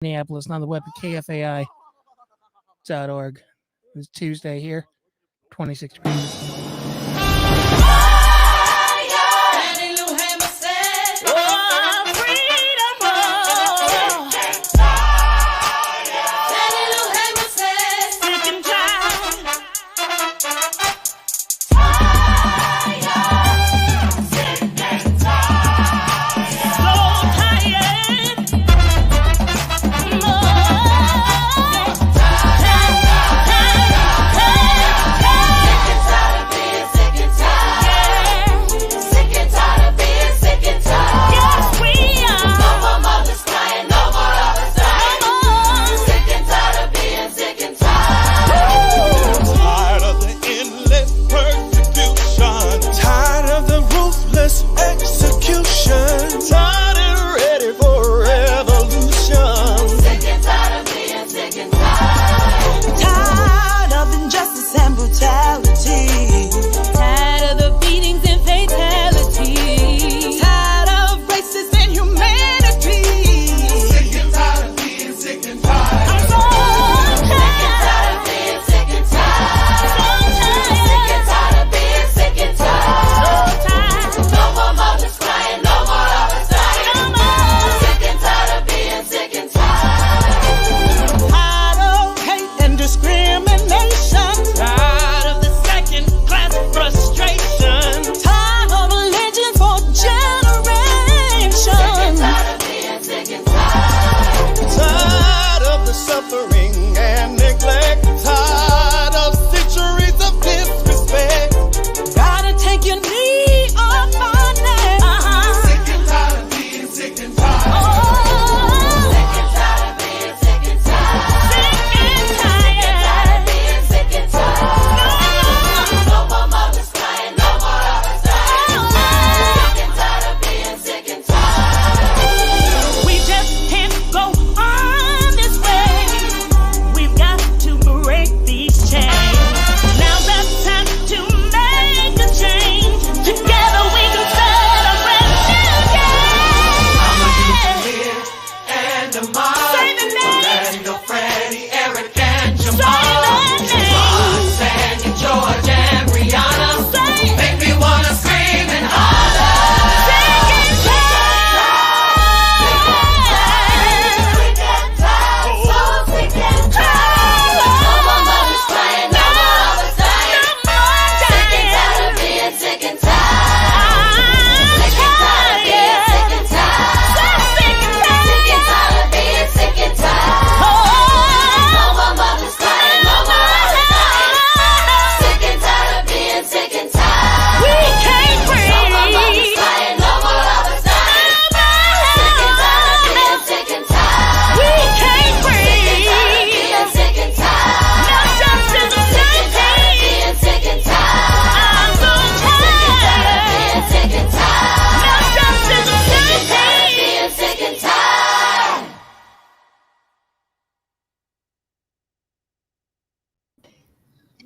Minneapolis and on the web at kfai.org. It's Tuesday here, 26 degrees.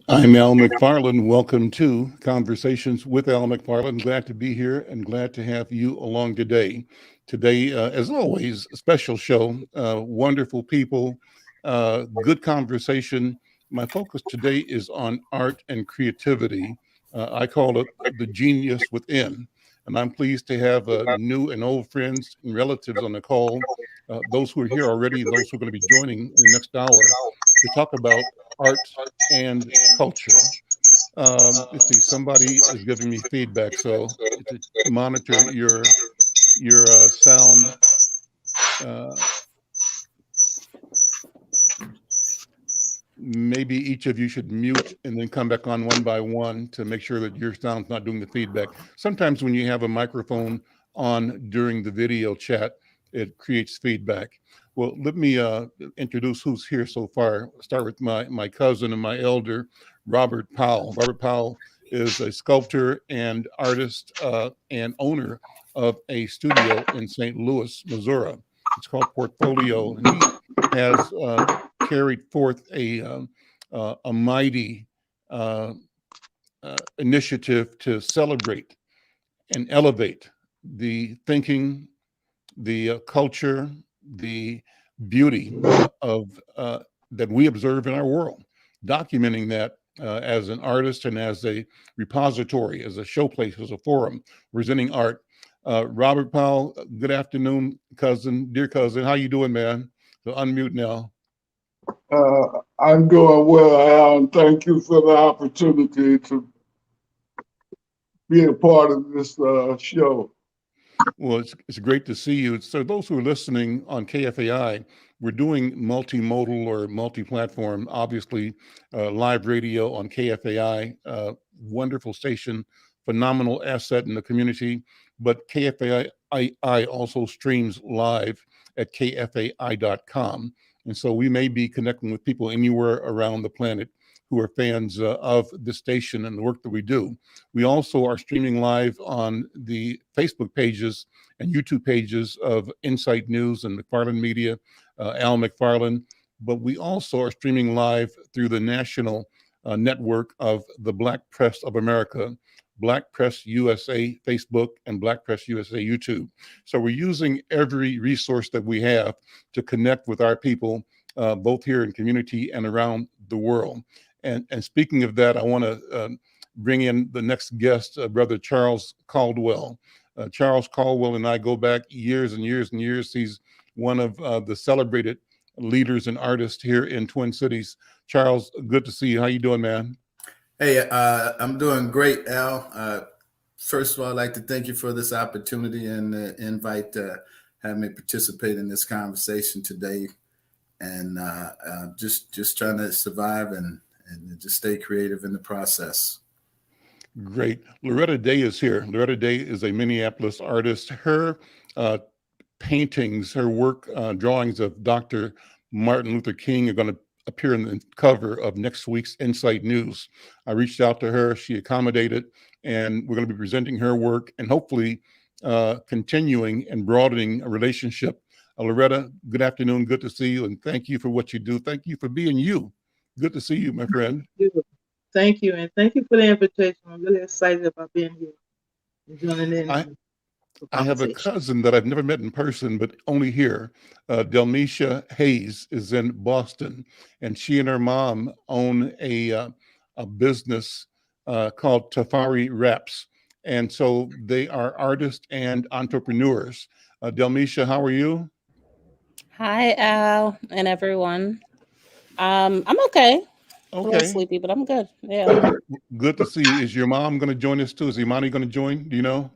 I'm Al McFarlane. Welcome to Conversations with Al McFarlane. Glad to be here and glad to have you along today. Today, as always, a special show, wonderful people, good conversation. My focus today is on art and creativity. I call it the genius within. And I'm pleased to have new and old friends and relatives on the call, those who are here already and those who are going to be joining in the next hour to talk about art and culture. Let's see, somebody is giving me feedback, so to monitor your sound. Maybe each of you should mute and then come back on one by one to make sure that your sound's not doing the feedback. Sometimes when you have a microphone on during the video chat, it creates feedback. Well, let me introduce who's here so far. Start with my cousin and my elder, Robert Powell. Robert Powell is a sculptor and artist and owner of a studio in St. Louis, Missouri. It's called Portfolio, and he has carried forth a mighty initiative to celebrate and elevate the thinking, the culture, the beauty of that we observe in our world, documenting that as an artist and as a repository, as a showplace, as a forum, presenting art. Robert Powell, good afternoon, cousin, dear cousin. How you doing, man? So unmute now. I'm doing well, Al, and thank you for the opportunity to be a part of this show. Well, it's great to see you. So those who are listening on KFAI, we're doing multimodal or multi-platform, obviously live radio on KFAI, wonderful station, phenomenal asset in the community. But KFAI also streams live at kfai.com. And so we may be connecting with people anywhere around the planet who are fans of the station and the work that we do. We also are streaming live on the Facebook pages and YouTube pages of Insight News and McFarlane Media, Al McFarlane. But we also are streaming live through the national network of the Black Press of America, Black Press USA Facebook, and Black Press USA YouTube. So we're using every resource that we have to connect with our people, both here in community and around the world. And speaking of that, I want to bring in the next guest, Brother Charles Caldwell. Charles Caldwell and I go back years and years and years. He's one of the celebrated leaders and artists here in Twin Cities. Charles, good to see you. How you doing, man? Hey, I'm doing great, Al. First of all, I'd like to thank you for this opportunity and the invite to have me participate in this conversation today. And just trying to survive and just stay creative in the process. Great. Loretta Day is here. Loretta Day is a Minneapolis artist. Her paintings, her work, drawings of Dr. Martin Luther King are going to appear in the cover of next week's Insight News. I reached out to her. She accommodated, and we're going to be presenting her work and hopefully continuing and broadening a relationship. Loretta, good afternoon. Good to see you, and thank you for what you do. Thank you for being you. Good to see you, my friend. Thank you, and thank you for the invitation. I'm really excited about being here and joining in. I have a cousin that I've never met in person, but only here. Delisha Hayes is in Boston, and she and her mom own a business called Tafari Wraps. And so they are artists and entrepreneurs. Delisha, how are you? Hi, Al and everyone. I'm okay. A little sleepy, but I'm good. Yeah. Good to see you. Is your mom going to join us too? Is Imani going to join? Do you know?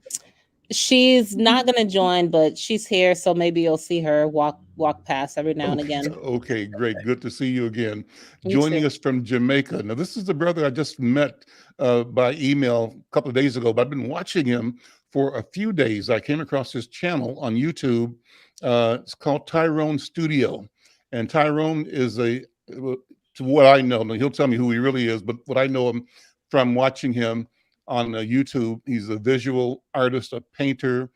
She's not going to join, but she's here, so maybe you'll see her walk past every now and again. Okay, great. Good to see you again. Joining us from Jamaica. Now, this is the brother I just met by email a couple of days ago, but I've been watching him for a few days. I came across his channel on YouTube. It's called Tyrone Studio. And Tyrone is to what I know, he'll tell me who he really is, but what I know him from watching him on YouTube, he's a visual artist, a painter,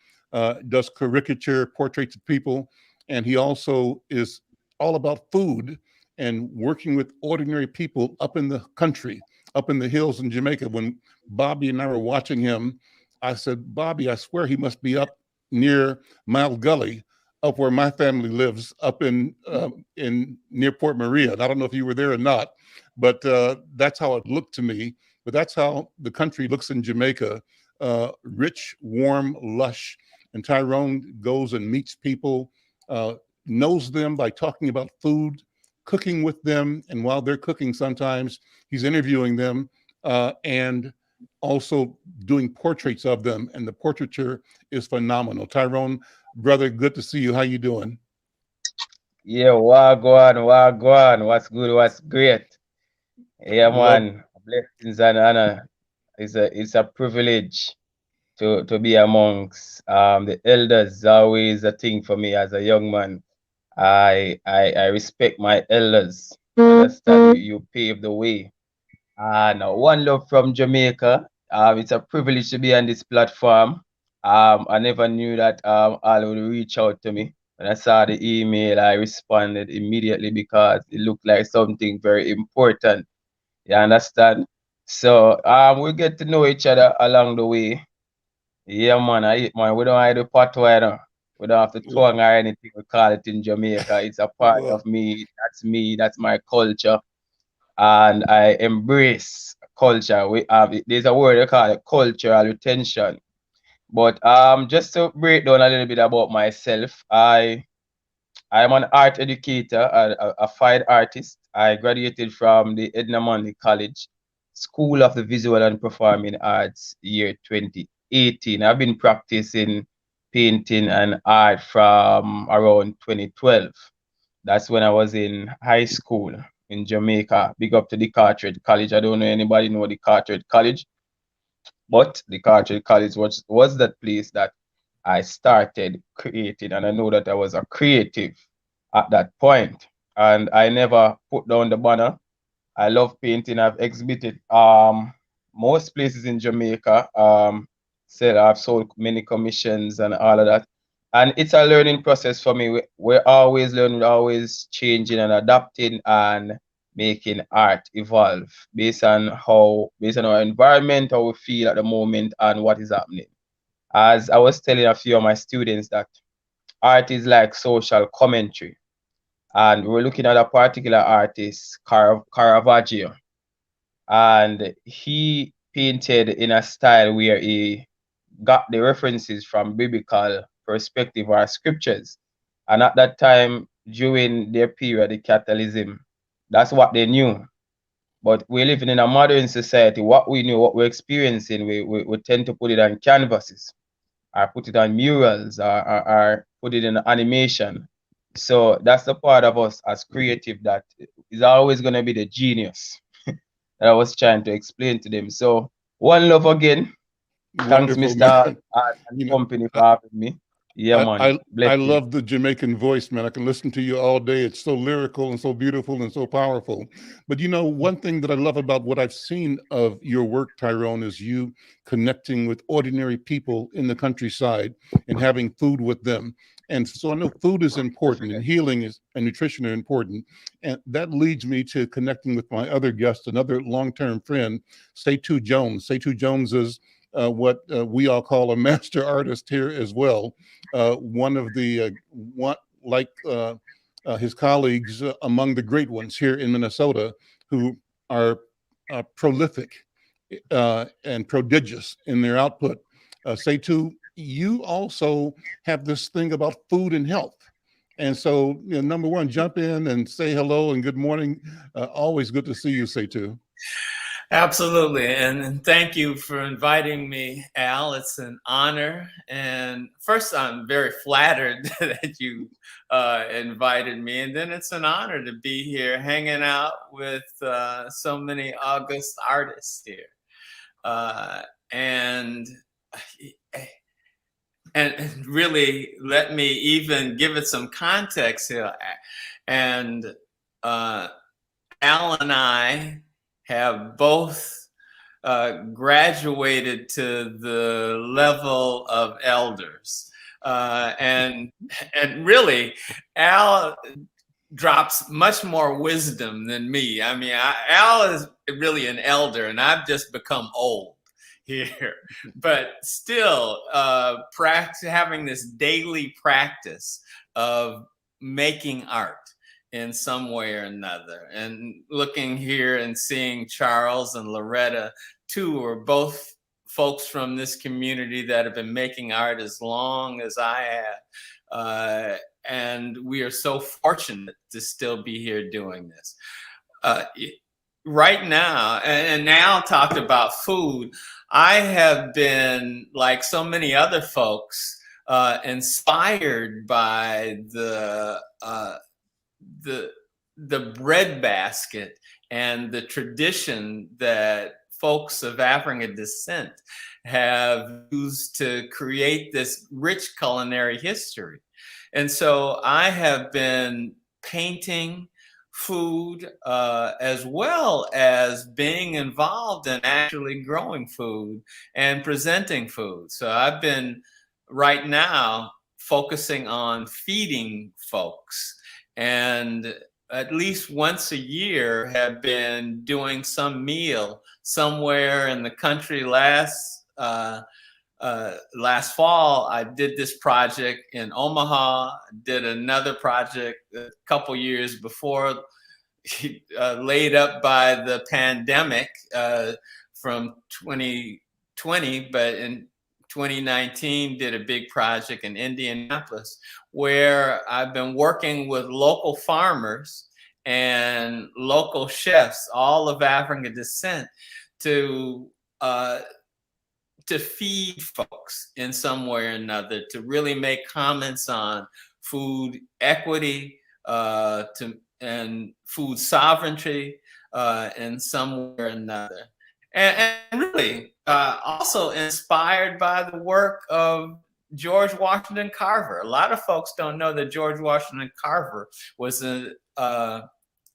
does caricature portraits of people, and he also is all about food and working with ordinary people up in the country, up in the hills in Jamaica. When Bobby and I were watching him, I said, Bobby, I swear he must be up near Mile Gully, up where my family lives, up in near Port Maria. And I don't know if you were there or not, but that's how it looked to me. But that's how the country looks in Jamaica, rich, warm, lush. And Tyrone goes and meets people, knows them by talking about food, cooking with them. And while they're cooking, sometimes he's interviewing them and also doing portraits of them. And the portraiture is phenomenal. Tyrone, brother, good to see you. How you doing? Yeah, wagwan. What's good? What's great? Yeah, man. Blessings and honor. It's a privilege to be amongst the elders. Always a thing for me as a young man. I respect my elders. Understand you paved the way. And one love from Jamaica. It's a privilege to be on this platform. I never knew that Al would reach out to me. When I saw the email, I responded immediately because it looked like something very important. You understand? So we get to know each other along the way. Yeah, man. We don't hide the pot, We don't have to twang or anything. We call it in Jamaica. It's a part of me. That's me. That's my culture. And I embrace culture. There's a word they call it cultural retention. But just to break down a little bit about myself, I'm an art educator, a fine artist. I graduated from the Edna Manley College School of the Visual and Performing Arts year 2018. I've been practicing painting and art from around 2012. That's when I was in high school in Jamaica. Big up to the Carteret College. I don't know anybody know the Carteret College, but the Carteret College was that place that I started creating, and I know that I was a creative at that point, and I never put down the banner. I love painting. I've exhibited most places in Jamaica. I've sold many commissions and all of that. And it's a learning process for me. We're always learning, always changing and adapting and making art evolve based on our environment, how we feel at the moment, and what is happening. As I was telling a few of my students that art is like social commentary. And we're looking at a particular artist, Caravaggio. And he painted in a style where he got the references from biblical perspective or scriptures. And at that time, during their period, the Catholicism, that's what they knew. But we're living in a modern society. What we knew, what we're experiencing, we tend to put it on canvases, or put it on murals, or put it in animation. So that's the part of us as creative that is always going to be the genius that I was trying to explain to them. So one love again. Thanks, Mr. and company for having me. Yeah, man. I love the Jamaican voice, man. I can listen to you all day. It's so lyrical and so beautiful and so powerful. But one thing that I love about what I've seen of your work, Tyrone, is you connecting with ordinary people in the countryside and having food with them. And so I know food is important, and healing and nutrition are important. And that leads me to connecting with my other guest, another long-term friend, Tyron Jones. Tyron Jones is what we all call a master artist here as well. One of the, his colleagues among the great ones here in Minnesota, who are prolific and prodigious in their output. Tyron, you also have this thing about food and health. And so, number one, jump in and say hello and good morning. Always good to see you, Tyron. Absolutely. And thank you for inviting me, Al. It's an honor. And first, I'm very flattered that you invited me. And then it's an honor to be here hanging out with so many august artists here. And really, let me even give it some context here. And Al and I have both graduated to the level of elders. And really, Al drops much more wisdom than me. I mean, Al is really an elder, and I've just become old here. But still, having this daily practice of making art in some way or another. And looking here and seeing Charles and Loretta, too, are both folks from this community that have been making art as long as I have. And we are so fortunate to still be here doing this. Right now, and now talked about food, I have been, like so many other folks, inspired by the bread basket and the tradition that folks of African descent have used to create this rich culinary history. And so I have been painting food as well as being involved in actually growing food and presenting food. So I've been right now focusing on feeding folks, and at least once a year have been doing some meal somewhere in the country. Last last fall, I did this project in Omaha, did another project a couple years before, laid up by the pandemic from 2020, but in 2019 did a big project in Indianapolis where I've been working with local farmers and local chefs, all of African descent, to feed folks in some way or another, to really make comments on food equity and food sovereignty in some way or another. And really also inspired by the work of George Washington Carver. A lot of folks don't know that George Washington Carver was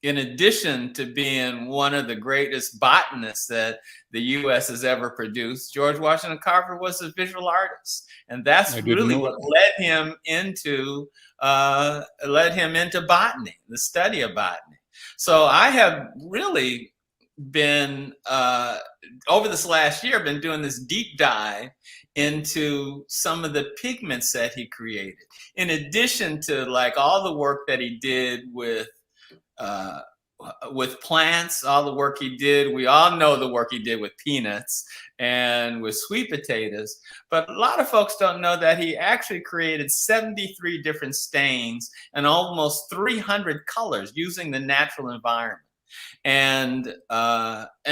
in addition to being one of the greatest botanists that the U.S. has ever produced, George Washington Carver was a visual artist. And that's really what led him into botany, the study of botany. So I have really been, over this last year, been doing this deep dive into some of the pigments that he created. In addition to like all the work that he did with plants, all the work he did, we all know the work he did with peanuts and with sweet potatoes, but a lot of folks don't know that he actually created 73 different stains and almost 300 colors using the natural environment. And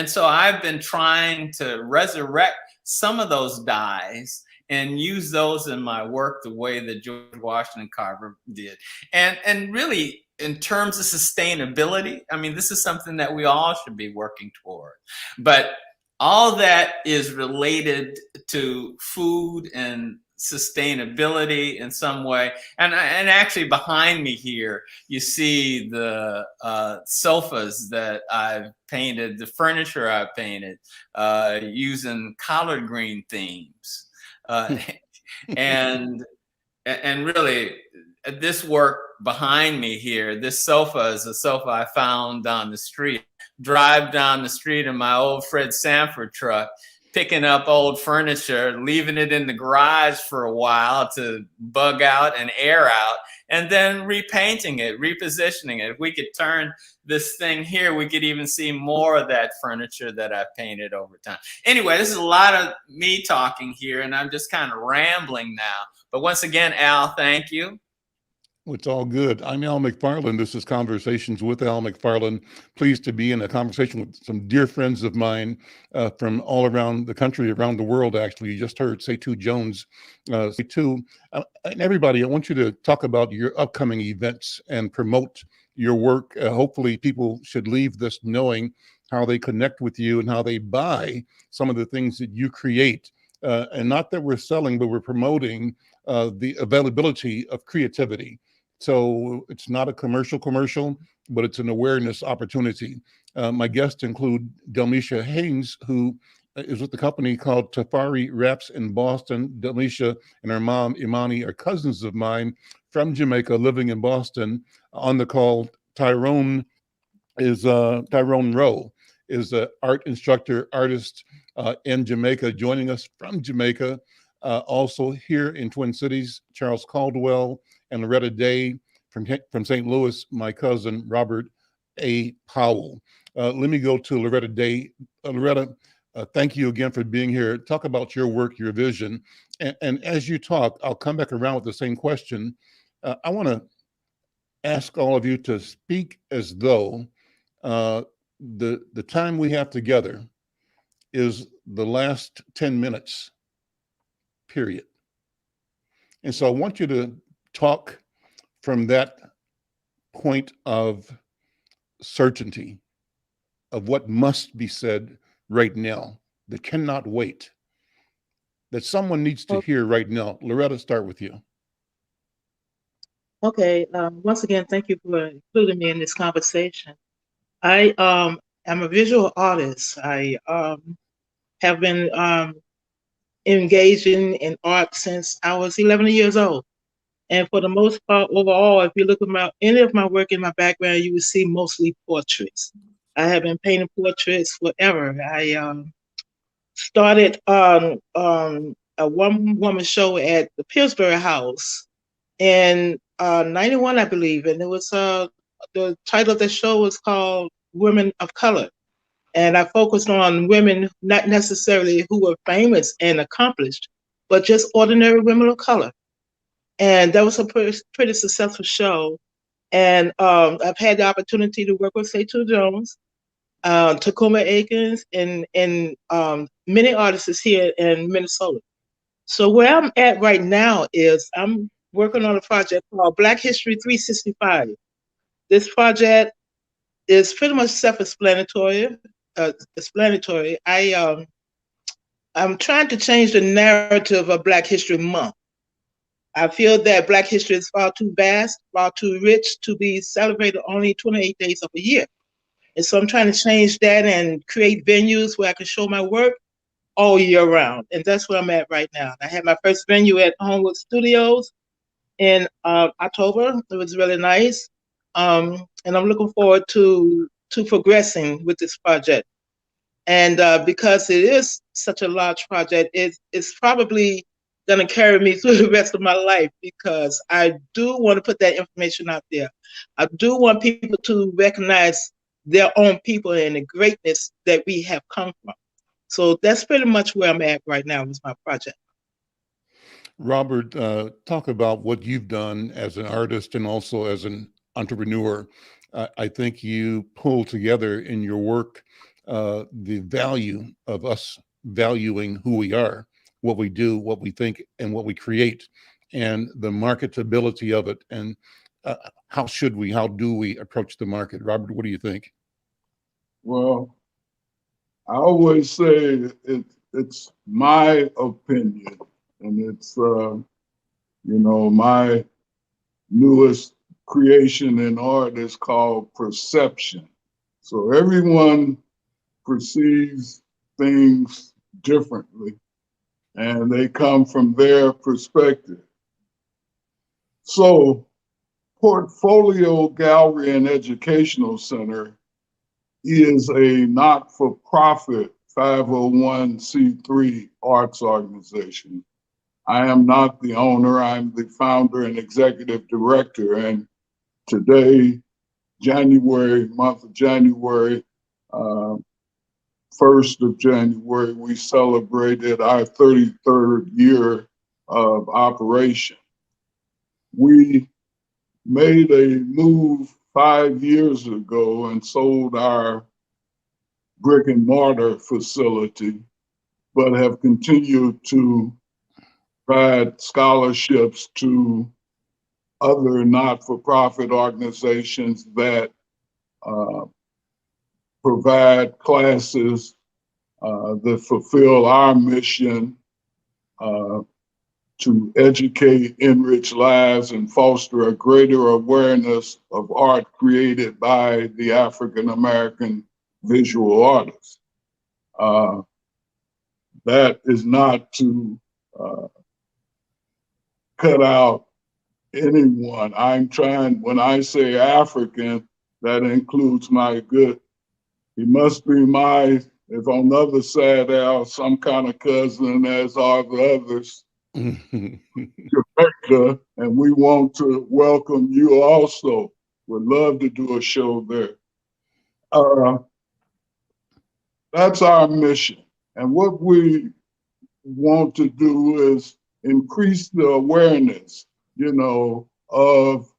so I've been trying to resurrect some of those dyes and use those in my work the way that George Washington Carver did. And really, in terms of sustainability, I mean, this is something that we all should be working toward. But all that is related to food and sustainability in some way. And actually behind me here, you see the sofas that I've painted, the furniture I've painted using collard green themes. And really, this work behind me here, this sofa is a sofa I found on the street. Drive down the street in my old Fred Sanford truck, picking up old furniture, leaving it in the garage for a while to bug out and air out, and then repainting it, repositioning it. If we could turn this thing here, we could even see more of that furniture that I've painted over time. Anyway, this is a lot of me talking here, and I'm just kind of rambling now. But once again, Al, thank you. It's all good. I'm Al McFarlane. This is Conversations with Al McFarlane. Pleased to be in a conversation with some dear friends of mine from all around the country, around the world, actually. You just heard Tyron Jones. Tyron, and everybody, I want you to talk about your upcoming events and promote your work. Hopefully people should leave this knowing how they connect with you and how they buy some of the things that you create. And not that we're selling, but we're promoting the availability of creativity. So it's not a commercial, but it's an awareness opportunity. My guests include Delisha Hayes, who is with the company called Tafari Wraps in Boston. Delisha and her mom, Imani, are cousins of mine from Jamaica living in Boston. On the call, Tyrone Rowe is an art instructor, artist in Jamaica, joining us from Jamaica. Also here in Twin Cities, Charles Caldwell and Loretta Day from St. Louis, my cousin, Robert A. Powell. Let me go to Loretta Day. Loretta, thank you again for being here. Talk about your work, your vision. And as you talk, I'll come back around with the same question. I want to ask all of you to speak as though the time we have together is the last 10 minutes, period. And so I want you to talk from that point of certainty of what must be said right now that cannot wait, that someone needs to hear right now. Loretta, start with you. Okay. Once again, thank you for including me in this conversation. I am a visual artist. I have been engaging in art since I was 11 years old. And for the most part, overall, if you look at any of my work in my background, you will see mostly portraits. I have been painting portraits forever. I started a one-woman show at the Pillsbury House in 91, I believe. And it was the title of the show was called Women of Color. And I focused on women, not necessarily who were famous and accomplished, but just ordinary women of color. And that was a pretty successful show. And I've had the opportunity to work with Tyron Jones, Tacoma Akins, and many artists here in Minnesota. So where I'm at right now is I'm working on a project called Black History 365. This project is pretty much self-explanatory. I'm trying to change the narrative of Black History Month. I feel that Black history is far too vast, far too rich to be celebrated only 28 days of a year. And so I'm trying to change that and create venues where I can show my work all year round. And that's where I'm at right now. I had my first venue at Homewood Studios in October. It was really nice. And I'm looking forward to progressing with this project. And because it is such a large project, it's probably going to carry me through the rest of my life, because I do want to put that information out there. I do want people to recognize their own people and the greatness that we have come from. So that's pretty much where I'm at right now with my project. Robert, talk about what you've done as an artist and also as an entrepreneur. I think you pull together in your work the value of us valuing who we are, what we do, what we think, and what we create, and the marketability of it. And how do we approach the market? Robert, what do you think? Well, I always say it's my opinion, and it's my newest creation in art is called perception. So everyone perceives things differently, and they come from their perspective. So Portfolio Gallery and Educational Center is a not-for-profit 501c3 arts organization. I am not the owner. I'm the founder and executive director. And today, month of January, 1st of January, we celebrated our 33rd year of operation. We made a move 5 years ago and sold our brick and mortar facility, but have continued to provide scholarships to other not-for-profit organizations that provide classes that fulfill our mission to educate, enrich lives, and foster a greater awareness of art created by the African American visual artists. That is not to cut out anyone. I'm trying, when I say African, that includes he must be if on the other side, Al, some kind of cousin, as are the others, Jamaica, and we want to welcome you also. Would love to do a show there. That's our mission. And what we want to do is increase the awareness, of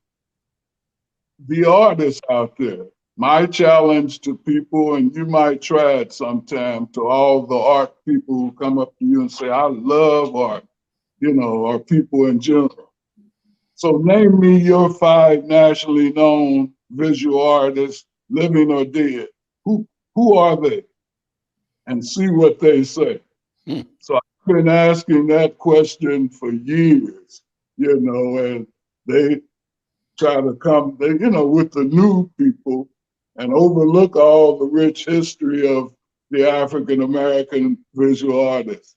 the artists out there. My challenge to people, and you might try it sometime, to all the art people who come up to you and say, I love art, or people in general. So name me your 5 nationally known visual artists, living or dead. Who are they? And see what they say. So I've been asking that question for years, and they try to come, with the new people and overlook all the rich history of the African American visual artists,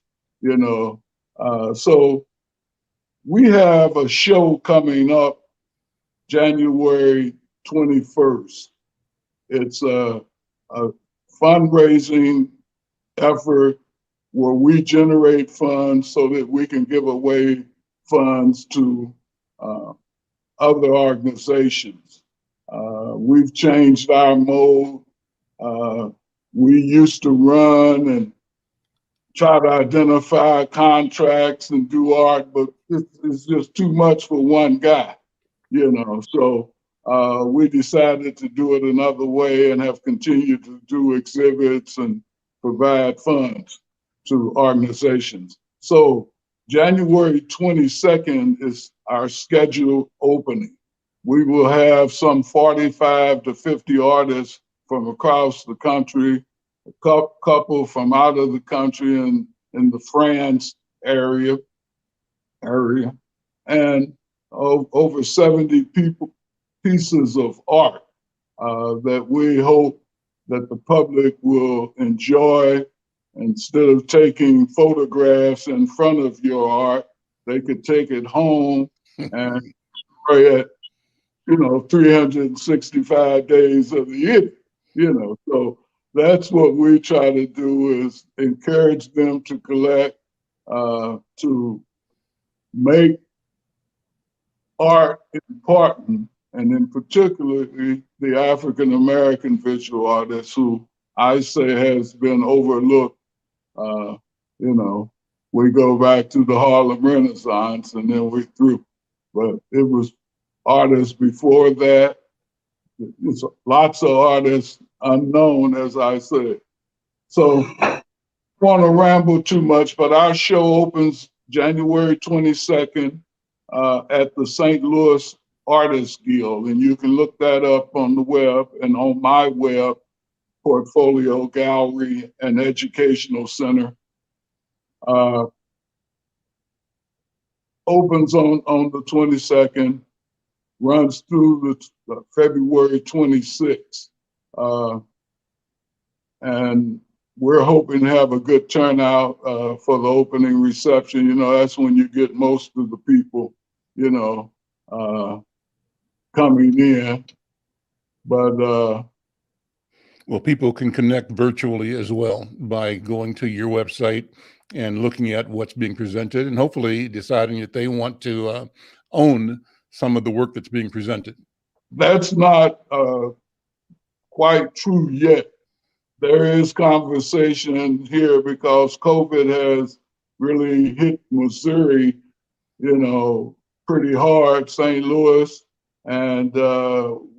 So we have a show coming up January 21st. It's a fundraising effort where we generate funds so that we can give away funds to other organizations. We've changed our mode. We used to run and try to identify contracts and do art, but it's just too much for one guy, you know. So we decided to do it another way and have continued to do exhibits and provide funds to organizations. So January 22nd is our scheduled opening. We will have some 45 to 50 artists from across the country, a couple from out of the country and in the France area, and over 70 pieces of art that we hope that the public will enjoy. Instead of taking photographs in front of your art, they could take it home and enjoy it, 365 days of the year, So that's what we try to do, is encourage them to collect, to make art important, and in particular, the African-American visual artists, who I say has been overlooked. We go back to the Harlem Renaissance and then we're through. But it was artists before that. It's lots of artists unknown, as I said. So I don't want to ramble too much, but our show opens January 22nd at the St. Louis Artists Guild. And you can look that up on the web and on my web, Portfolio Gallery and Educational Center. Opens on the 22nd, runs through the February 26th. And we're hoping to have a good turnout for the opening reception. That's when you get most of the people, coming in. But well, people can connect virtually as well by going to your website and looking at what's being presented and hopefully deciding that they want to own some of the work that's being presented. That's not quite true yet. There is conversation here because COVID has really hit Missouri, pretty hard, St. Louis. And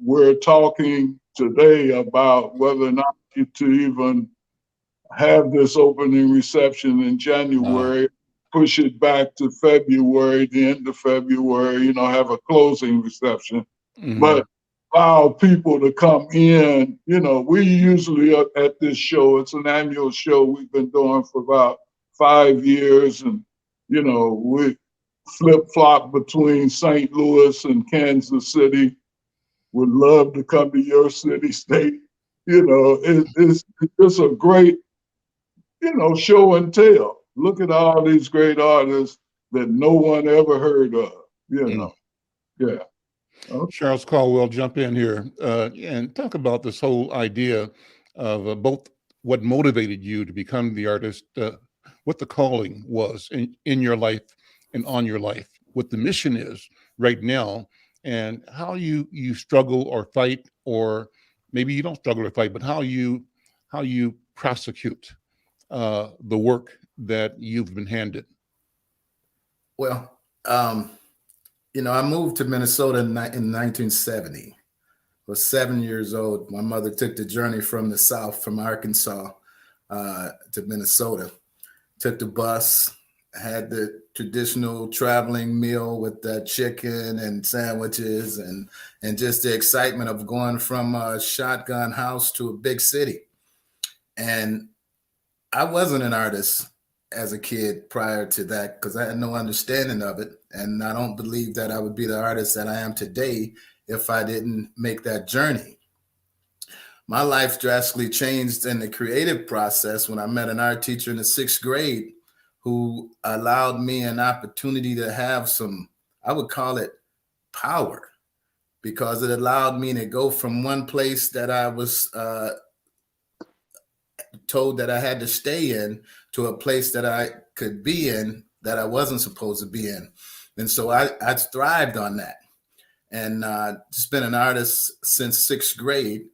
we're talking today about whether or not to even have this opening reception in January, push it back to February, the end of February, have a closing reception. Mm-hmm. But allow people to come in. We usually at this show, it's an annual show we've been doing for about 5 years. And, we flip-flop between St. Louis and Kansas City. Would love to come to your city, state. It's just a great, show and tell. Look at all these great artists that no one ever heard of, Yeah. Okay. Charles Caldwell, jump in here and talk about this whole idea of both what motivated you to become the artist, what the calling was in your life and on your life, what the mission is right now, and how you struggle or fight, or maybe you don't struggle or fight, but how you prosecute the work that you've been handed. Well, I moved to Minnesota in 1970. I was 7 years old. My mother took the journey from the South, from Arkansas to Minnesota. Took the bus, had the traditional traveling meal with chicken and sandwiches and just the excitement of going from a shotgun house to a big city. And I wasn't an artist as a kid prior to that because I had no understanding of it. And I don't believe that I would be the artist that I am today if I didn't make that journey. My life drastically changed in the creative process when I met an art teacher in the 6th grade who allowed me an opportunity to have some, I would call it power, because it allowed me to go from one place that I was told that I had to stay in, to a place that I could be in that I wasn't supposed to be in. And so I thrived on that. And just been an artist since 6th grade,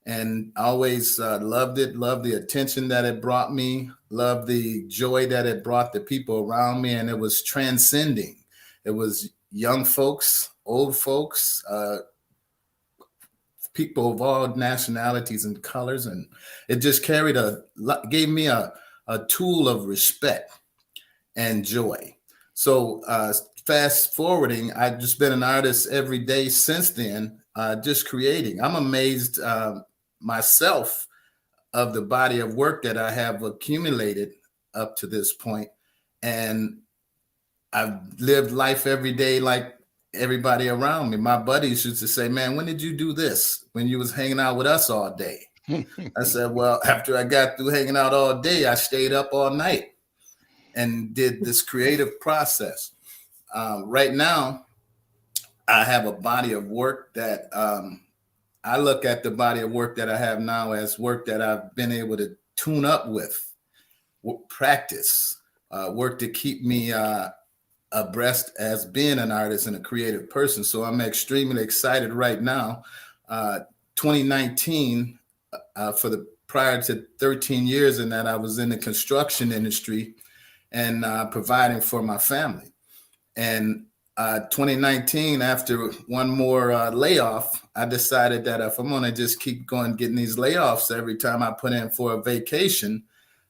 and always loved it, loved the attention that it brought me, loved the joy that it brought the people around me, and it was transcending. It was young folks, old folks, people of all nationalities and colors, and it just gave me a tool of respect and joy. So fast forwarding, I've just been an artist every day since then, just creating. I'm amazed myself of the body of work that I have accumulated up to this point. And I've lived life every day like everybody around me. My buddies used to say, man, when did you do this? When you was hanging out with us all day? I said, well, after I got through hanging out all day, I stayed up all night and did this creative process. Right now, I have a body of work that I look at the body of work that I have now as work that I've been able to tune up with, practice, work to keep me abreast as being an artist and a creative person. So I'm extremely excited right now. 2019, for the prior to 13 years in that, I was in the construction industry and providing for my family. And 2019, after one more layoff, I decided that if I'm going to just keep going getting these layoffs every time I put in for a vacation,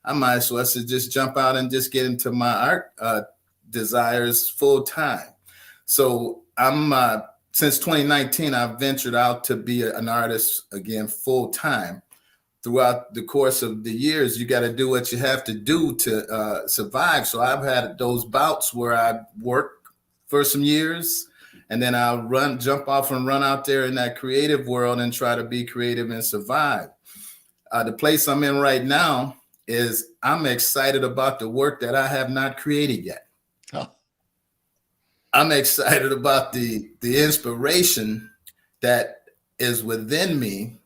I might as well just jump out and just get into my art desires full time. So I'm since 2019, I've ventured out to be an artist again full time. Throughout the course of the years, you got to do what you have to do to survive. So I've had those bouts where I work for some years, and then I'll jump off and run out there in that creative world and try to be creative and survive. The place I'm in right now is I'm excited about the work that I have not created yet. Oh. I'm excited about the inspiration that is within me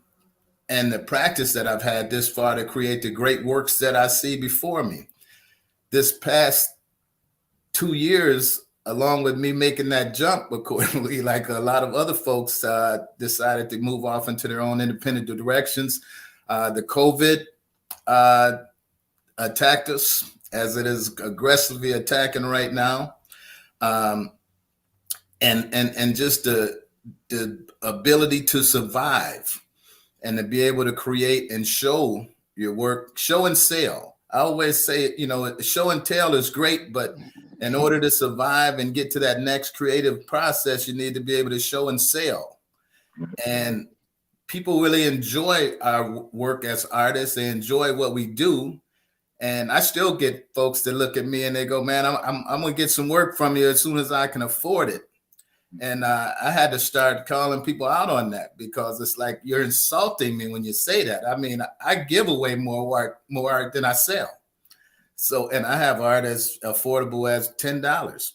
and the practice that I've had this far to create the great works that I see before me. This past 2 years, along with me making that jump accordingly, like a lot of other folks decided to move off into their own independent directions. The COVID attacked us, as it is aggressively attacking right now. And just the ability to survive and to be able to create and show your work, show and sell. I always say, show and tell is great, but in order to survive and get to that next creative process, you need to be able to show and sell. And people really enjoy our work as artists. They enjoy what we do. And I still get folks that look at me and they go, man, I'm going to get some work from you as soon as I can afford it. And I had to start calling people out on that, because it's like, you're insulting me when you say that. I mean, I give away more art than I sell. So, and I have art as affordable as $10,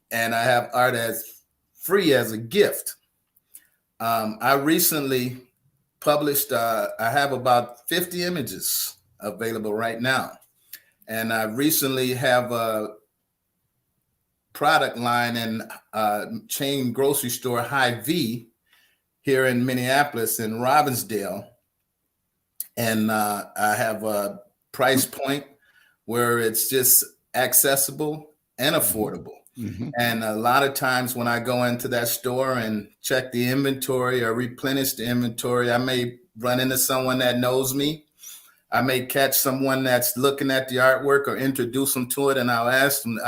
and I have art as free as a gift. I recently published, I have about 50 images available right now. And I recently have a product line in chain grocery store Hy-Vee here in Minneapolis in Robbinsdale. And I have a price point where it's just accessible and affordable. Mm-hmm. And a lot of times when I go into that store and check the inventory or replenish the inventory, I may run into someone that knows me. I may catch someone that's looking at the artwork or introduce them to it. And I'll ask them,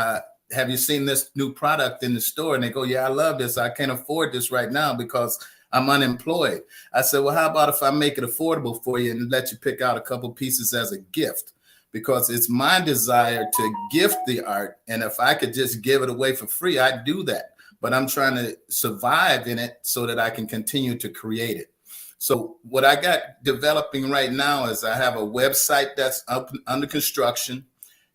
have you seen this new product in the store? And they go, yeah, I love this. I can't afford this right now because I'm unemployed. I said, well, how about if I make it affordable for you and let you pick out a couple pieces as a gift? Because it's my desire to gift the art. And if I could just give it away for free, I'd do that. But I'm trying to survive in it so that I can continue to create it. So what I got developing right now is I have a website that's up under construction.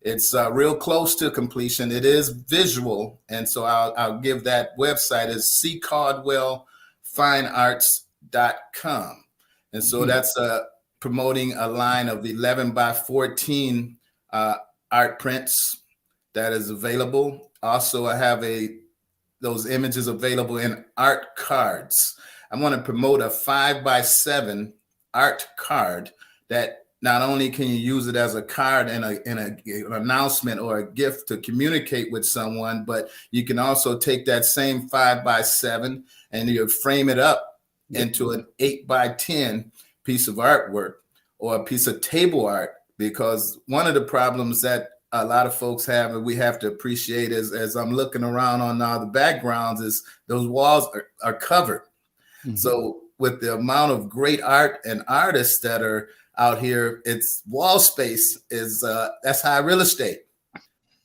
It's real close to completion. It is visual. And so I'll give that website is ccaldwellfinearts.com. And so that's promoting a line of 11 by 14 art prints that is available. Also, I have those images available in art cards. I want to promote a 5 by 7 art card that not only can you use it as a card in an announcement or a gift to communicate with someone, but you can also take that same 5 by 7 and you frame it up into an 8 by 10 piece of artwork or a piece of table art. Because one of the problems that a lot of folks have and we have to appreciate is, as I'm looking around on the backgrounds, is those walls are covered. Mm-hmm. So with the amount of great art and artists that are out here, it's wall space is that's high real estate.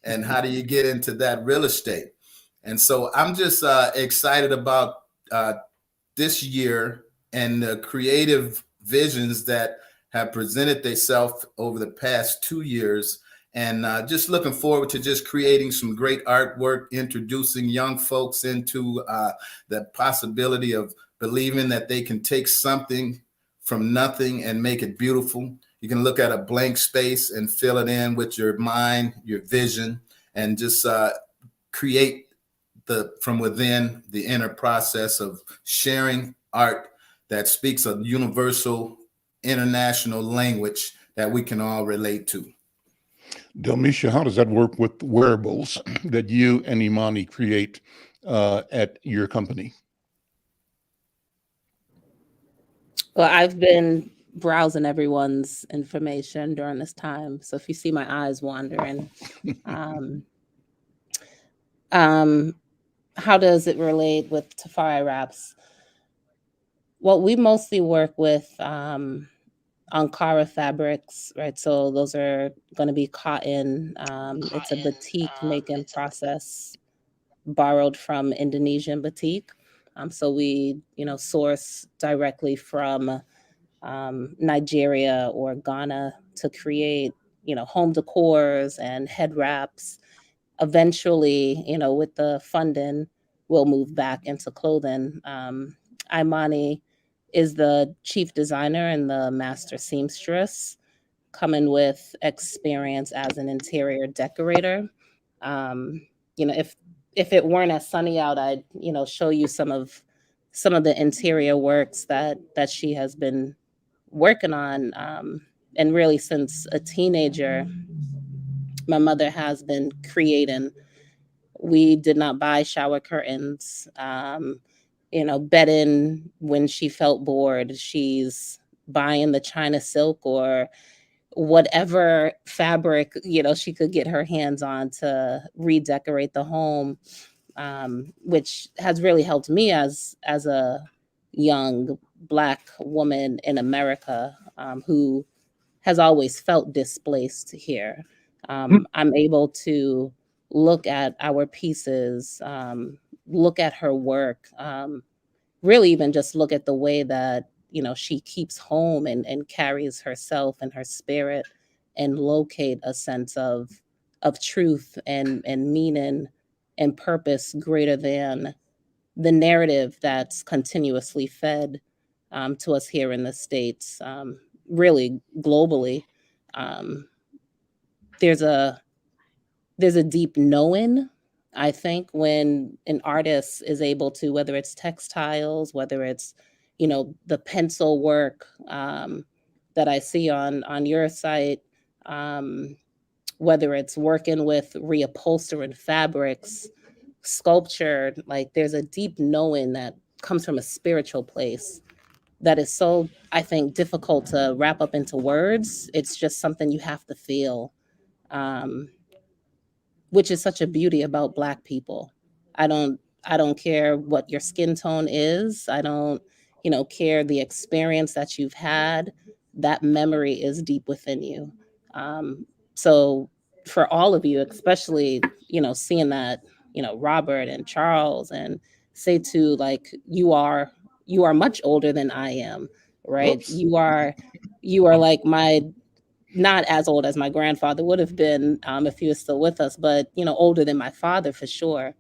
And how do you get into that real estate? And so I'm just excited about this year and the creative visions that have presented themselves over the past 2 years. And just looking forward to just creating some great artwork, introducing young folks into the possibility of believing that they can take something from nothing and make it beautiful. You can look at a blank space and fill it in with your mind, your vision, and just create from within the inner process of sharing art that speaks a universal international language that we can all relate to. Delisha, how does that work with wearables that you and Imani create at your company? Well, I've been browsing everyone's information during this time. So if you see my eyes wandering, how does it relate with Tafari Wraps? Well, we mostly work with Ankara fabrics, right? So those are going to be cotton. It's a batik making process borrowed from Indonesian batik. So we, source directly from Nigeria or Ghana to create, home decors and head wraps. Eventually, with the funding, we'll move back into clothing. Imani is the chief designer and the master seamstress, coming with experience as an interior decorator. If it weren't as sunny out, I'd show you some of the interior works that she has been working on. And really, since a teenager, my mother has been creating. We did not buy shower curtains. Bedding when she felt bored. She's buying the China silk or whatever fabric, she could get her hands on to redecorate the home, which has really helped me as a young Black woman in America who has always felt displaced here. I'm able to look at our pieces, look at her work, really even just look at the way that, she keeps home and carries herself and her spirit and locate a sense of truth and meaning and purpose greater than the narrative that's continuously fed to us here in the States, really globally. There's a deep knowing, I think, when an artist is able to, whether it's textiles, whether it's, the pencil work that I see on your site, whether it's working with reupholstering fabrics, sculpture, like there's a deep knowing that comes from a spiritual place that is so, I think, difficult to wrap up into words. It's just something you have to feel. Which is such a beauty about Black people. I don't care what your skin tone is. I don't, care the experience that you've had. That memory is deep within you. So for all of you, especially, seeing that, Robert and Charles and Setu, like you are much older than I am, right? Oops. You are like not as old as my grandfather would have been if he was still with us, but older than my father for sure.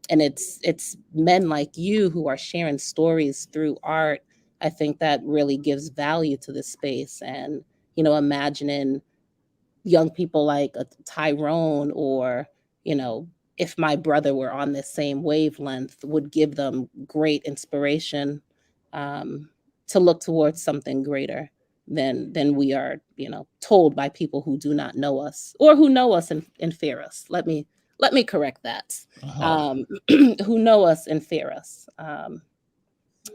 And it's men like you who are sharing stories through art. I think that really gives value to the space. And, you know, imagining young people like a Tyrone, or, you know, if my brother were on this same wavelength, would give them great inspiration to look towards something greater than we are, you know, told by people who do not know us, or who know us and fear us. Let me correct that. Who know us and fear us.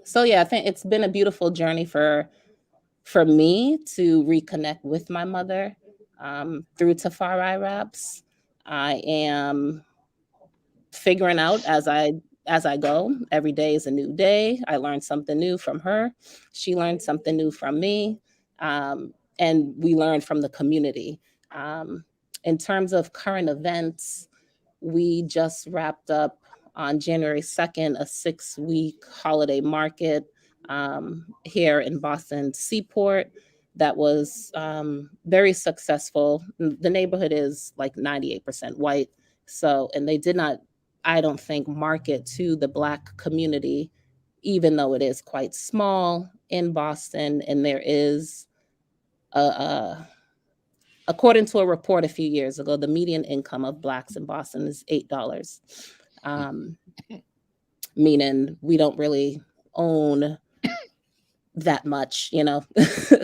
So yeah, I think it's been a beautiful journey for me to reconnect with my mother through Tafari Wraps. I am figuring out as I go. Every day is a new day. I learn something new from her. She learned something new from me. And we learn from the community. In terms of current events, we just wrapped up on January 2nd, a 6-week holiday market here in Boston Seaport that was very successful. The neighborhood is like 98% white. So, and they did not, I don't think, market to the Black community, even though it is quite small in Boston. And there is, according to a report a few years ago, the median income of Blacks in Boston is $8. Meaning we don't really own that much, you know,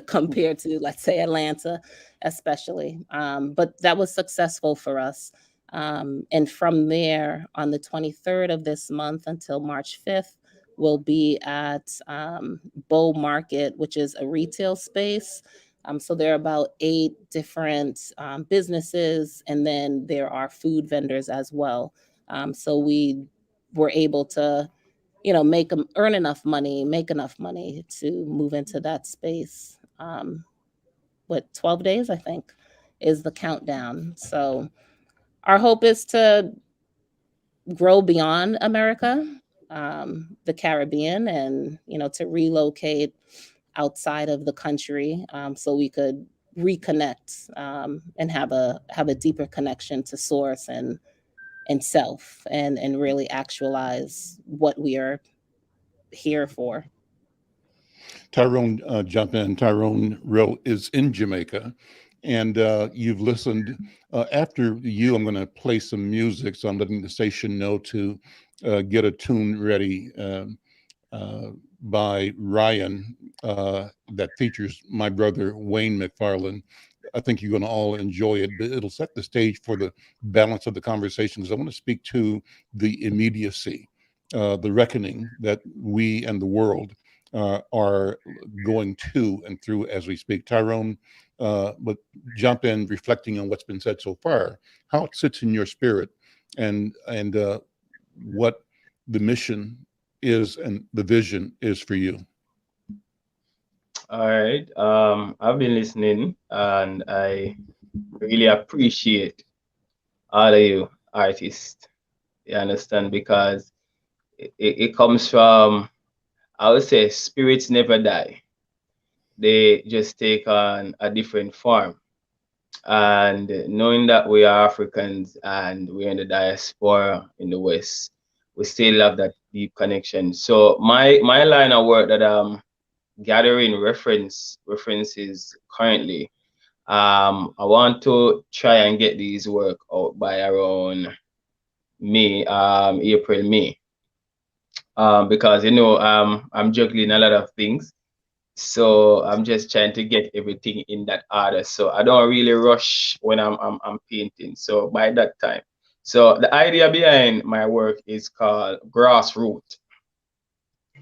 compared to, let's say, Atlanta, especially. But that was successful for us. And from there, on the 23rd of this month until March 5th, we'll be at Bow Market, which is a retail space. So there are about 8 different businesses, and then there are food vendors as well. So we were able to, you know, make enough money to move into that space. 12 days, I think, is the countdown. So our hope is to grow beyond America, the Caribbean, and, you know, to relocate outside of the country, so we could reconnect and have a deeper connection to source and self, and really actualize what we are here for. Tyrone, jump in. Tyrone is in Jamaica, and you've listened. After you, I'm going to play some music, so I'm letting the station know to get a tune ready by Ryan that features my brother Wayne McFarlane. I think you're going to all enjoy it, but it'll set the stage for the balance of the conversation, because I want to speak to the immediacy, the reckoning that we and the world are going to and through as we speak. Tyrone, but jump in, reflecting on what's been said so far, how it sits in your spirit, and what the mission is and the vision is for you. All right. I've been listening, and I really appreciate all of you artists. You understand? Because it comes from, I would say, spirits never die. They just take on a different form. And knowing that we are Africans and we're in the diaspora in the West, we still have that deep connection. So my line of work that I'm gathering references currently, I want to try and get these work out by around April, May. Because, you know, I'm juggling a lot of things. So I'm just trying to get everything in that order. So I don't really rush when I'm painting. So by that time. So the idea behind my work is called Grassroot.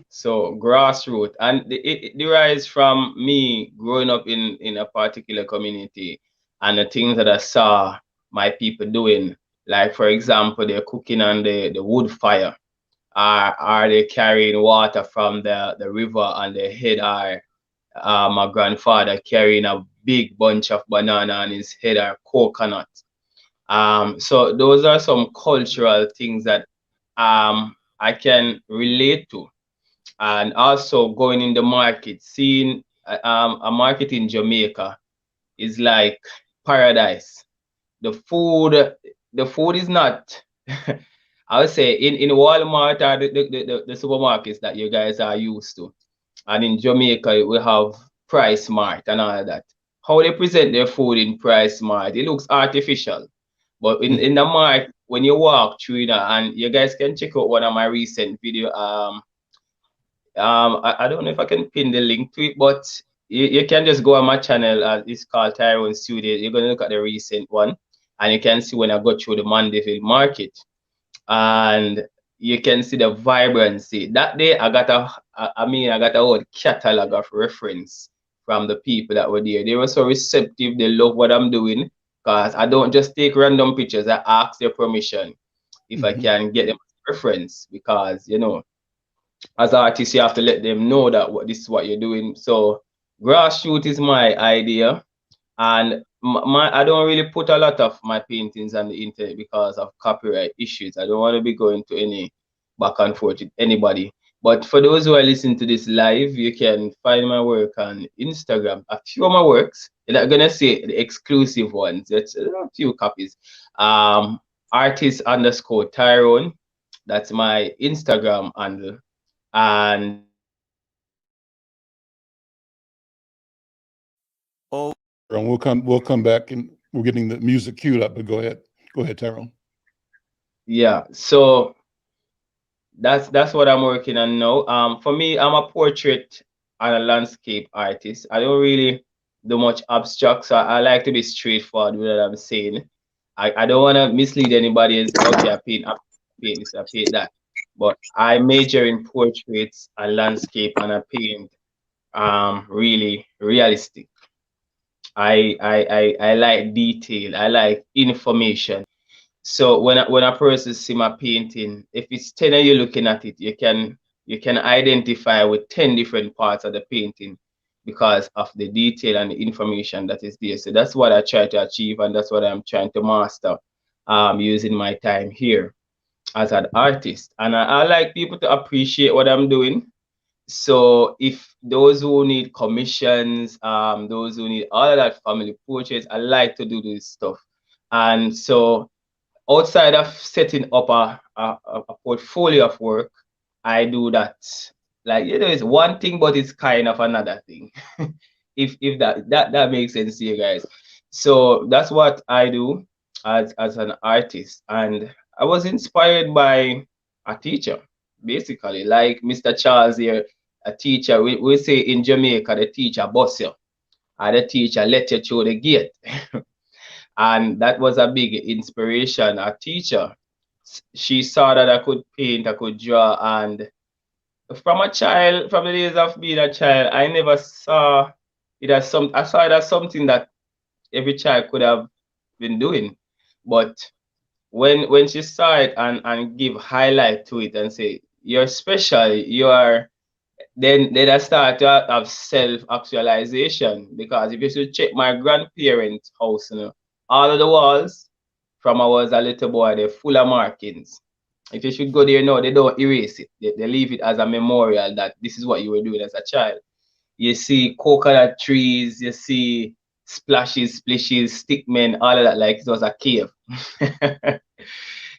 So Grassroot, and it derives from me growing up in a particular community, and the things that I saw my people doing. Like, for example, they're cooking on the wood fire. Are they carrying water from the river, and their head are my grandfather carrying a big bunch of banana on his head, or coconut. So those are some cultural things that I can relate to. And also going in the market, seeing a market in Jamaica is like paradise. The food is not I would say in Walmart or the supermarkets that you guys are used to. and in Jamaica we have Price Mart and all of that. How they present their food in Price Mart, it looks artificial. But in the mart, when you walk through, you know, and you guys can check out one of my recent video. I don't know if I can pin the link to it, but you can just go on my channel. It's called Tyrone Studio. You're gonna look at the recent one, and you can see when I go through the Mandeville market, and you can see the vibrancy. That day, I got a whole catalog of reference from the people that were there. They were so receptive. They love what I'm doing, because I don't just take random pictures. I ask their permission if I can get them reference, because you know, as artists, you have to let them know that this is what you're doing. So Grassroot is my idea, and I don't really put a lot of my paintings on the internet because of copyright issues. I don't want to be going to any back and forth with anybody. But for those who are listening to this live, you can find my work on Instagram. A few of my works, and I'm gonna say the exclusive ones. It's a few copies. Artist_Tyrone. That's my Instagram handle. And we'll come back, and we're getting the music queued up, but go ahead, Tyrone. Yeah, so that's what I'm working on now. For me, I'm a portrait and a landscape artist. I don't really do much abstract, so I like to be straightforward with what I'm saying. I don't want to mislead anybody and say, okay, I paint this, I paint that. But I major in portraits and landscape, and I paint really realistic. I like detail. I like information. So when a person see my painting, if it's 10 of you looking at it, you can identify with 10 different parts of the painting because of the detail and the information that is there. So that's what I try to achieve, and that's what I'm trying to master using my time here as an artist. And I like people to appreciate what I'm doing. So if those who need commissions, those who need all of that family portraits, I like to do this stuff. And so outside of setting up a portfolio of work, I do that. Like, you know, it's one thing, but it's kind of another thing. if that makes sense to you guys. So that's what I do as an artist. And I was inspired by a teacher, basically, like Mr. Charles here, a teacher. We say in Jamaica, the teacher boss you, and the teacher let you through the gate. And that was a big inspiration. A teacher, she saw that I could paint, I could draw, and from the days of being a child, I never saw it as I saw it as something that every child could have been doing. But when she saw it and give highlight to it and say, you're special, you are, then I start to have self-actualization. Because if you should check my grandparents' house, you know, all of the walls from I was a little boy, they're full of markings. If you should go there now, they don't erase it. They leave it as a memorial that this is what you were doing as a child. You see coconut trees, you see splashes, splishes, stickmen, all of that, like it was a cave.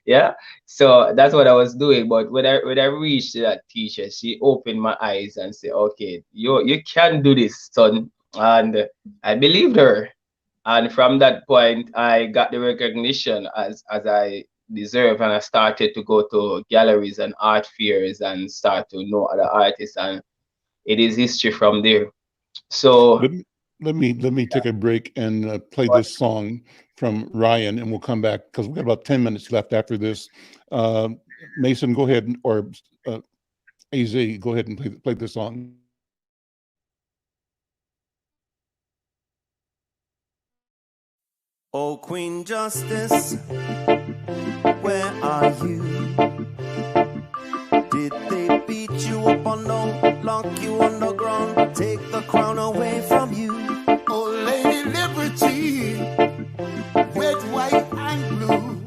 Yeah, so that's what I was doing. But when I reached that teacher, she opened my eyes and said, okay, you can do this, son. And I believed her. And from that point, I got the recognition as I deserve, and I started to go to galleries and art fairs and start to know other artists, and it is history from there. So let me take a break and play this song from Ryan, and we'll come back because we've got about 10 minutes left after this. Mason, go ahead, or AZ, go ahead and play this song. Oh, Queen Justice, where are you? Did they beat you up or no? Lock you on the ground, take the crown away from you? Oh, Lady Liberty, red, white, and blue.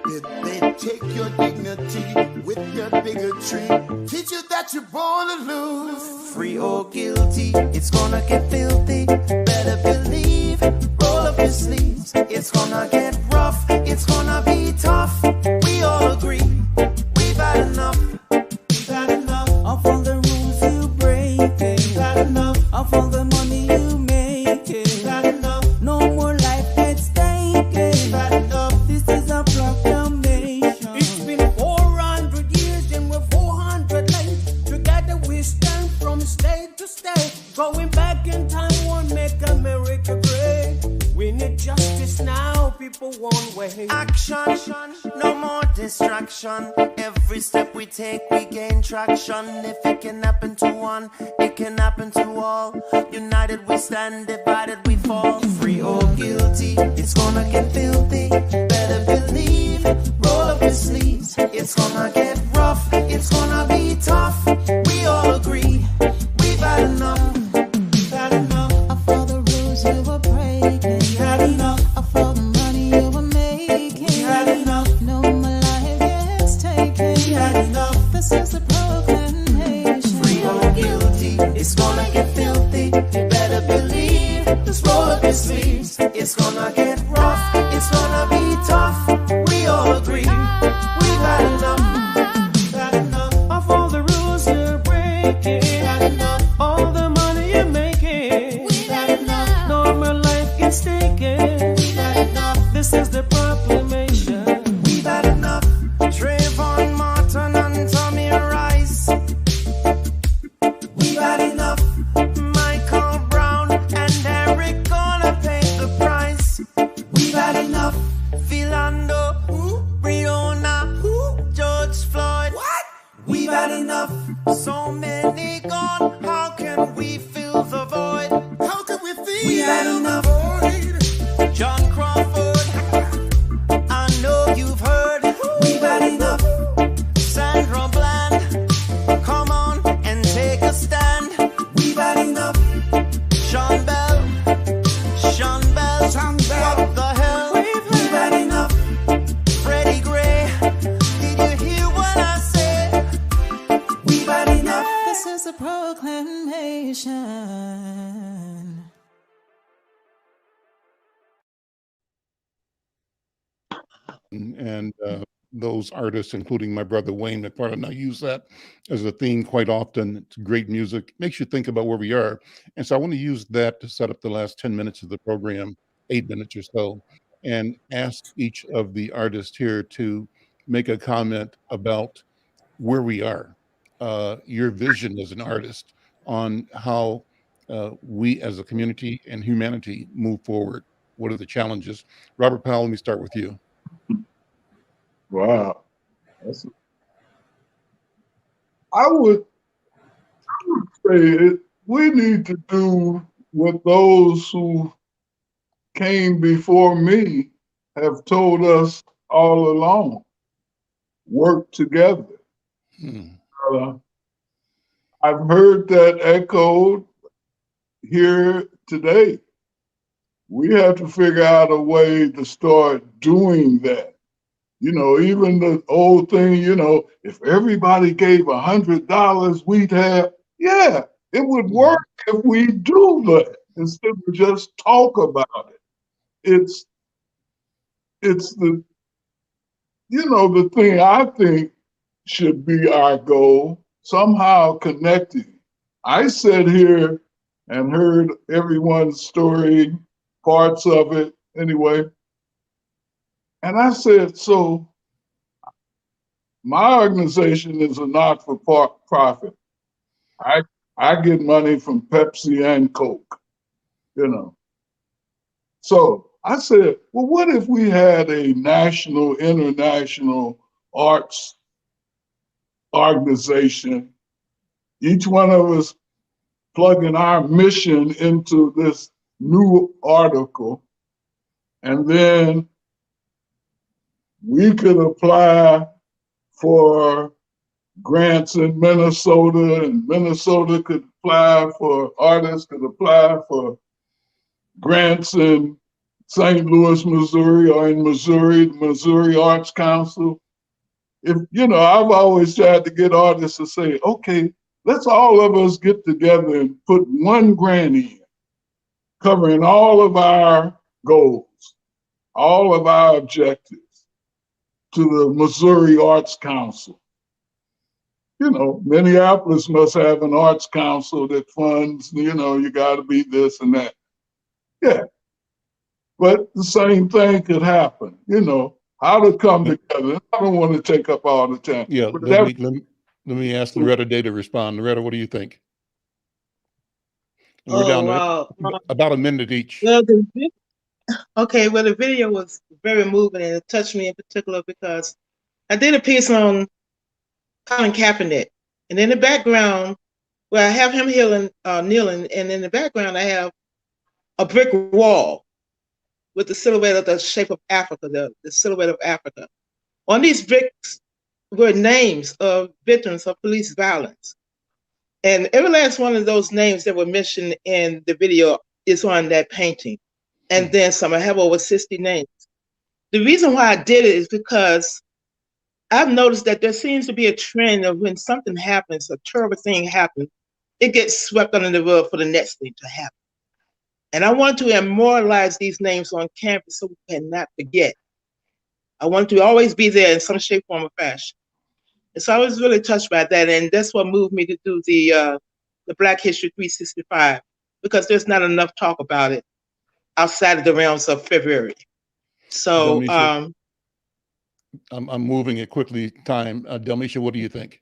Did they take your dignity with their bigotry? Teach you that you're born to lose. Free or guilty, it's gonna get filthy. Better believe, roll up your sleeves. It's gonna get rough, it's gonna be tough. We all agree, we've had enough. We've had enough of all the rules you break. Going back in time won't make America great. We need justice now, people won't wait. Action, no more distraction. Every step we take, we gain traction. If it can happen to one, it can happen to all. United we stand, divided we fall. Free or guilty, it's gonna get filthy. Better believe, roll up your sleeves. It's gonna get rough, it's gonna be tough. We all agree, we've had enough. Had enough of all the rules you were breaking. Had enough of all the money you were making. Had enough. No more life gets taken. Had enough. This is a proclamation. Free or guilty, it's gonna get filthy. You better believe, just roll up your sleeves. It's gonna get rough, it's gonna be tough. We all agree, we've had enough. Had enough of all the rules you're breaking. Had enough. All the money you're making. Had enough. No more life gets taken. Had enough. This is the proclamation. We've had enough. Trayvon Martin and Tommy Rice. We've had enough. Michael Brown and Eric gonna pay the price. We've had enough. Philando, Breonna, George Floyd. What? We've had enough. So many gone. How can we fill the void? How can we fill? We've had enough. John Crawford, I know you've heard. We've had enough. Sandra Bland, come on and take a stand. We've had enough. Sean Bell, what the hell? We've had enough. Freddie Gray, did you hear what I said? We've had enough. This is a proclamation. And those artists, including my brother Wayne McFarlane, I use that as a theme quite often. It's great music, makes you think about where we are. And so I want to use that to set up the last 10 minutes of the program, 8 minutes or so, and ask each of the artists here to make a comment about where we are, your vision as an artist on how we as a community and humanity move forward. What are the challenges? Robert Powell, let me start with you. Wow. I would say we need to do what those who came before me have told us all along. Work together. I've heard that echoed here today. We have to figure out a way to start doing that. You know, even the old thing, you know, if everybody gave $100, we'd have, yeah, it would work if we do that instead of just talk about it. It's the, you know, the thing I think should be our goal, somehow connecting. I sat here and heard everyone's story, parts of it anyway. And I said, so my organization is a not-for-profit. I get money from Pepsi and Coke, you know. So I said, well, what if we had a national, international arts organization, each one of us plugging our mission into this new article, and then we could apply for grants in Minnesota, and Minnesota could apply for, artists could apply for grants in St. Louis, Missouri, or in Missouri, the Missouri Arts Council. If, you know, I've always tried to get artists to say, okay, let's all of us get together and put one grant in, covering all of our goals, all of our objectives, to the Missouri Arts Council. You know, Minneapolis must have an arts council that funds, you know, you got to be this and that. Yeah. But the same thing could happen, you know, how to come together. I don't want to take up all the time. Yeah, let me ask Loretta Day to respond. Loretta, what do you think? And we're down to wow. about a minute each. Well, okay, well, the video was very moving and it touched me in particular because I did a piece on Colin Kaepernick. And in the background, well, I have him kneeling, and in the background, I have a brick wall with the silhouette of the shape of Africa, the silhouette of Africa. On these bricks were names of victims of police violence. And every last one of those names that were mentioned in the video is on that painting. And then some. I have over 60 names. The reason why I did it is because I've noticed that there seems to be a trend of when something happens, a terrible thing happens, it gets swept under the rug for the next thing to happen. And I want to immortalize these names on campus so we cannot forget. I want to always be there in some shape, form, or fashion. And so I was really touched by that. And that's what moved me to do the Black History 365, because there's not enough talk about it outside of the realms of February. So Delisha, I'm moving it quickly. Delisha, what do you think?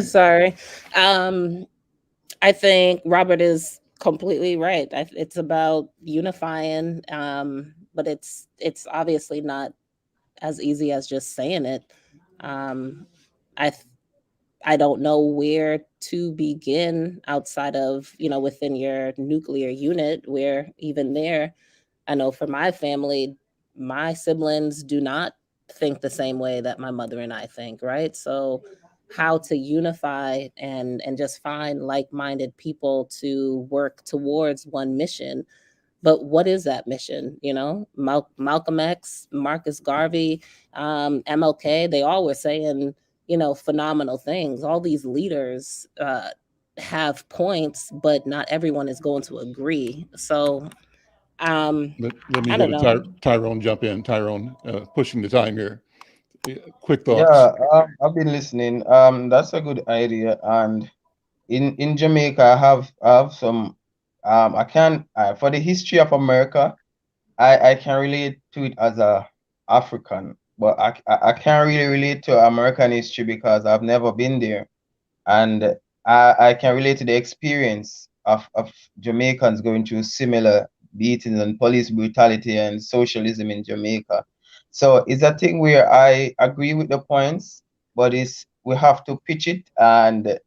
Sorry. I think Robert is completely right. It's about unifying, but it's obviously not as easy as just saying it. I don't know where to begin outside of, within your nuclear unit, where even there, I know for my family, my siblings do not think the same way that my mother and I think, right? So how to unify and just find like-minded people to work towards one mission. But what is that mission? Malcolm X, Marcus Garvey, MLK, they all were saying, phenomenal things. All these leaders have points, but not everyone is going to agree. So let me I go don't to know. Tyrone jump in. Tyrone, pushing the time here. Quick thoughts. Yeah, I've been listening. That's a good idea. And in Jamaica, I have some. I can for the history of America, I can relate to it as a African, but I can't really relate to American history because I've never been there, and I can relate to the experience of Jamaicans going through similar beatings and police brutality and socialism in Jamaica. So it's a thing where I agree with the points, but we have to pitch it and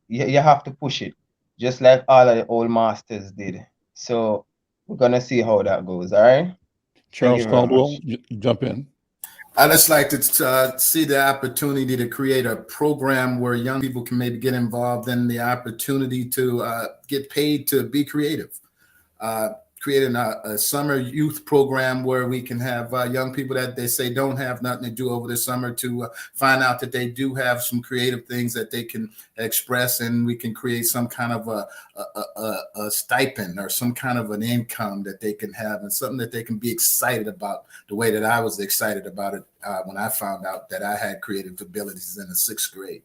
you have to push it, just like all of the old masters did. So we're gonna see how that goes. All right. Charles Caldwell, jump in. I just like to see the opportunity to create a program where young people can maybe get involved in the opportunity to get paid to be creative. Creating a summer youth program where we can have young people that they say don't have nothing to do over the summer to find out that they do have some creative things that they can express, and we can create some kind of a stipend or some kind of an income that they can have and something that they can be excited about the way that I was excited about it when I found out that I had creative abilities in the 6th grade.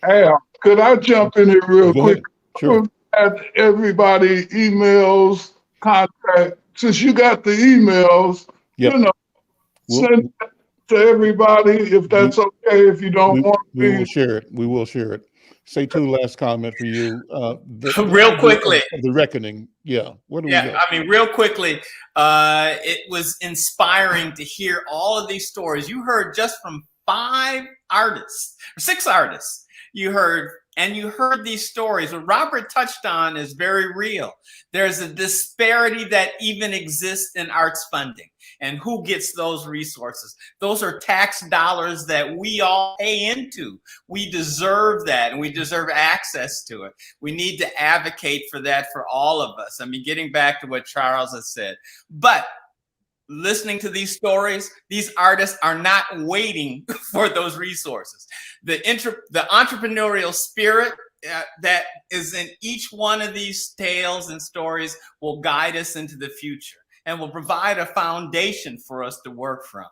Hey, could I jump in here real quick? Sure. At everybody emails, contact. Since you got the emails, send it to everybody if that's okay. If you don't want to, we will share it. We will share it. Say two last comment for you. Real quickly, the reckoning. Yeah. Where do we go? I mean, real quickly, it was inspiring to hear all of these stories. You heard just from 6 artists. You heard these stories. What Robert touched on is very real. There's a disparity that even exists in arts funding. And who gets those resources? Those are tax dollars that we all pay into. We deserve that, and we deserve access to it. We need to advocate for that for all of us. I mean, getting back to what Charles has said. But listening to these stories, these artists are not waiting for those resources. The entrepreneurial spirit that is in each one of these tales and stories will guide us into the future and will provide a foundation for us to work from.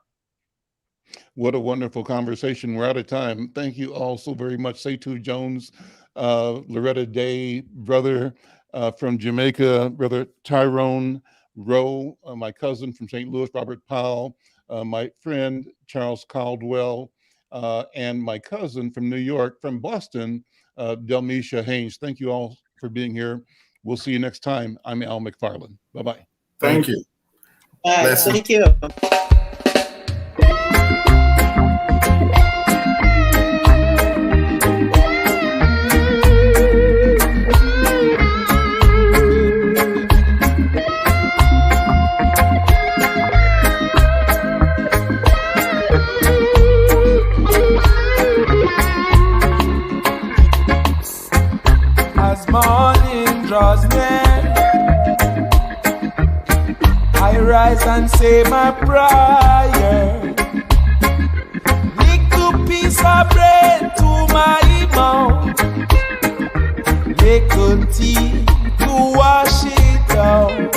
What a wonderful conversation. We're out of time. Thank you all so very much. Tyron Jones, Loretta Day, brother from Jamaica, brother Tyrone Rowe, my cousin from St. Louis, Robert Powell, my friend Charles Caldwell, and my cousin from New York, from Boston, Delisha Hayes. Thank you all for being here. We'll see you next time. I'm Al McFarlane. Bye-bye. Thank you. Thank you. As morning draws near, I rise and say my prayer. Little piece of bread to my mouth, little tea to wash it out.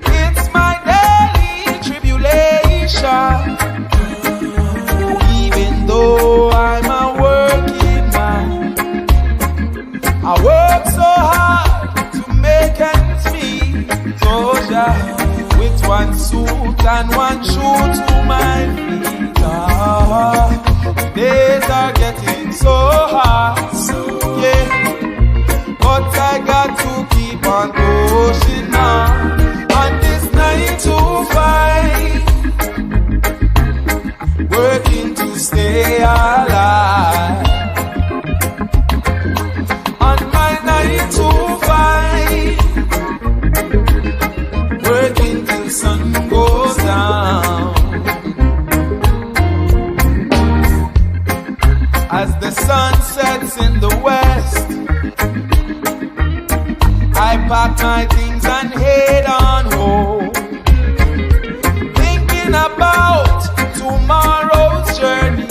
It's my daily tribulation, even though I'm a working man. I work so hard to make ends meet, with one suit and one shoe to my feet. Days are getting so hard, yeah, but I got to keep on pushing on this 9 to 5, working to stay alive. On my 9 to 5, working till sun goes down. As the sun sets in the west, I pack my things and head on home, thinking about tomorrow's journey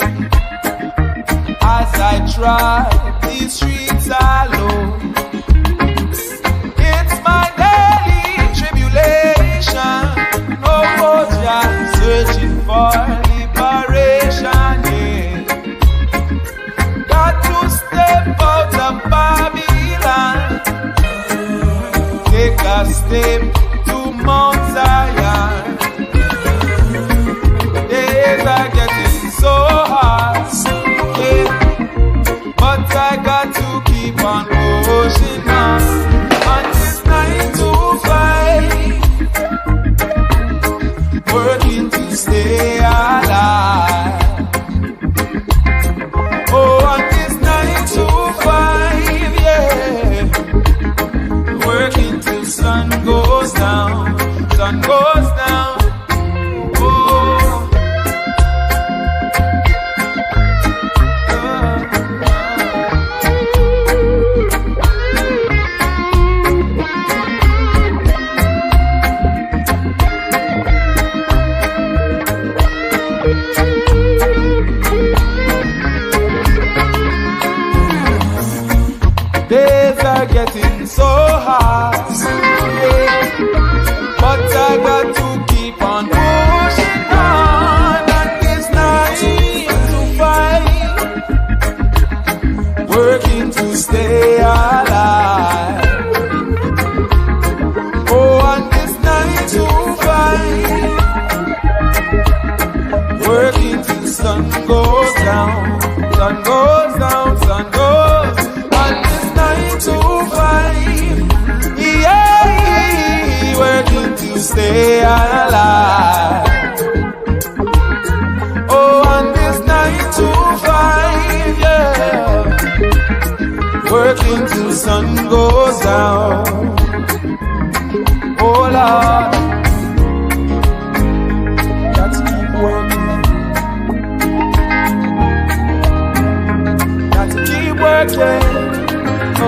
as I try these streets alone. It's my daily tribulation, oh just searching for liberation, yeah. Got to step out of Babylon, take a step to Mount Zion. Days are getting so hard, yeah, but I got to keep on pushing on this 9 to 5, working to stay alive. Oh, on this 9 to 5, yeah, working till sun goes down, sun goes down. Oh, days are getting so hard, yeah, but I got to keep on pushing on this 9 to 5, working to stay alive. Oh, on this 9 to 5, working till sun goes down, sun goes down, sun goes. On this 9 to 5, yeah, working to stay alive. Oh, on this 9 to 5, yeah, working till sun goes down. Oh Lord, got to keep working, got to keep working. Oh,